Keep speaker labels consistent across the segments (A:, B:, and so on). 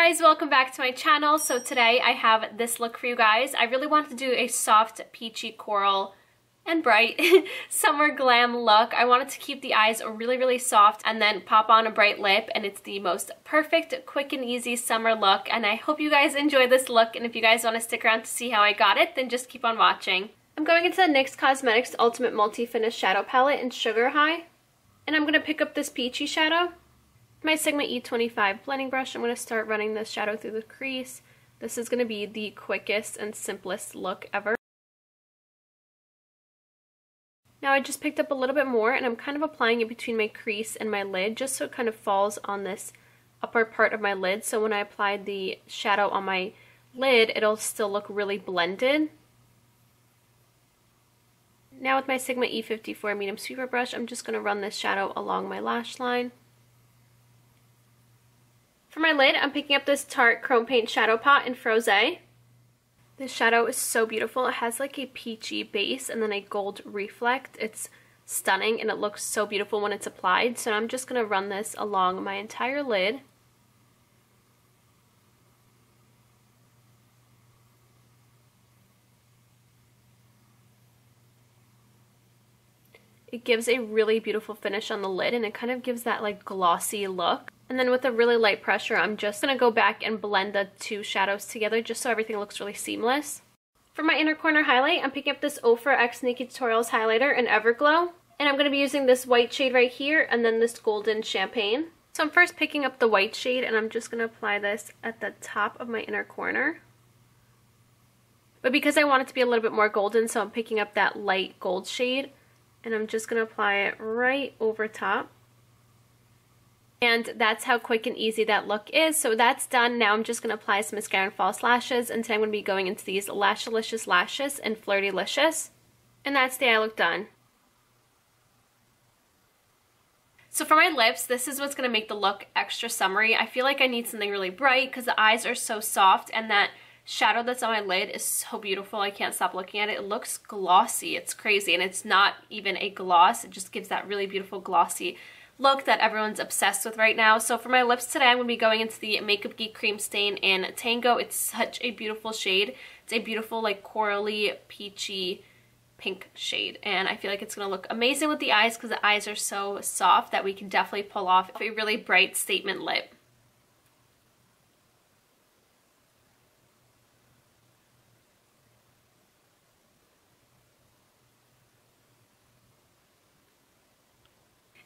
A: guys, welcome back to my channel. So today I have this look for you guys. I really wanted to do a soft peachy coral and bright summer glam look. I wanted to keep the eyes really soft and then pop on a bright lip, and it's the most perfect quick and easy summer look, and I hope you guys enjoy this look. And if you guys want to stick around to see how I got it, then just keep on watching. I'm going into the NYX Cosmetics Ultimate Multi-Finish Shadow Palette in Sugar High, and I'm going to pick up this peachy shadow. My Sigma E25 blending brush, I'm going to start running this shadow through the crease. This is going to be the quickest and simplest look ever. Now I just picked up a little bit more and I'm kind of applying it between my crease and my lid just so it kind of falls on this upper part of my lid, so when I apply the shadow on my lid it'll still look really blended. Now with my Sigma E54 medium sweeper brush, I'm just going to run this shadow along my lash line. For my lid, I'm picking up this Tarte Chrome Paint Shadow Pot in Frose. This shadow is so beautiful. It has like a peachy base and then a gold reflect. It's stunning and it looks so beautiful when it's applied. So I'm just going to run this along my entire lid. It gives a really beautiful finish on the lid and it kind of gives that like glossy look. And then with a really light pressure, I'm just going to go back and blend the two shadows together just so everything looks really seamless. For my inner corner highlight, I'm picking up this Ofra X Naked Tutorials highlighter in Everglow. And I'm going to be using this white shade right here and then this golden champagne. So I'm first picking up the white shade and I'm just going to apply this at the top of my inner corner. But because I want it to be a little bit more golden, so I'm picking up that light gold shade. And I'm just going to apply it right over top. And that's how quick and easy that look is. So that's done. Now I'm just going to apply some mascara and false lashes. And today I'm going to be going into these Lashalicious Lashes and Flirtylicious. And that's the eye look done. So for my lips, this is what's going to make the look extra summery. I feel like I need something really bright because the eyes are so soft, and that shadow that's on my lid is so beautiful. I can't stop looking at it. It looks glossy. It's crazy, and it's not even a gloss. It just gives that really beautiful glossy look that everyone's obsessed with right now. So for my lips today, I'm going to be going into the Makeup Geek Cream Stain in Tango. It's such a beautiful shade. It's a beautiful like corally, peachy pink shade, and I feel like it's going to look amazing with the eyes because the eyes are so soft that we can definitely pull off a really bright statement lip.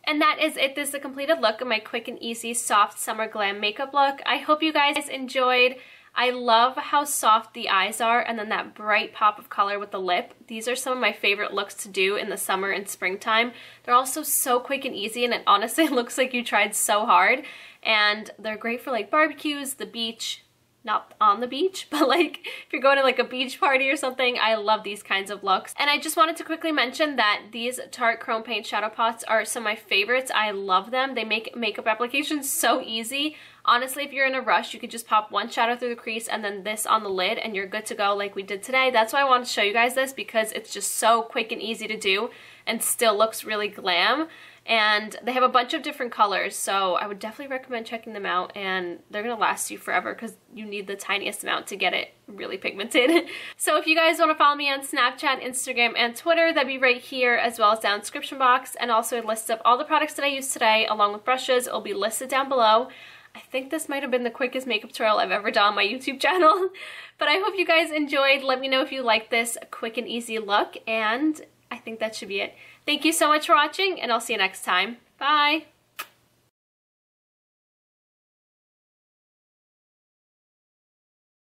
A: And that is it. This is a completed look of my quick and easy soft summer glam makeup look. I hope you guys enjoyed. I love how soft the eyes are and then that bright pop of color with the lip. These are some of my favorite looks to do in the summer and springtime. They're also so quick and easy, and it honestly looks like you tried so hard. And they're great for like barbecues, the beach. Not on the beach, but like if you're going to like a beach party or something, I love these kinds of looks. And I just wanted to quickly mention that these Tarte Chrome Paint Shadow Pots are some of my favorites. I love them. They make makeup applications so easy. Honestly, if you're in a rush, you could just pop one shadow through the crease and then this on the lid and you're good to go like we did today. That's why I wanted to show you guys this, because it's just so quick and easy to do and still looks really glam. And they have a bunch of different colors, so I would definitely recommend checking them out, and they're going to last you forever because you need the tiniest amount to get it really pigmented. So if you guys want to follow me on Snapchat, Instagram, and Twitter, that'd be right here, as well as down in the description box, and also a list of all the products that I used today along with brushes. It'll be listed down below. I think this might have been the quickest makeup tutorial I've ever done on my YouTube channel, but I hope you guys enjoyed. Let me know if you like this quick and easy look, and I think that should be it. Thank you so much for watching, and I'll see you next time. Bye!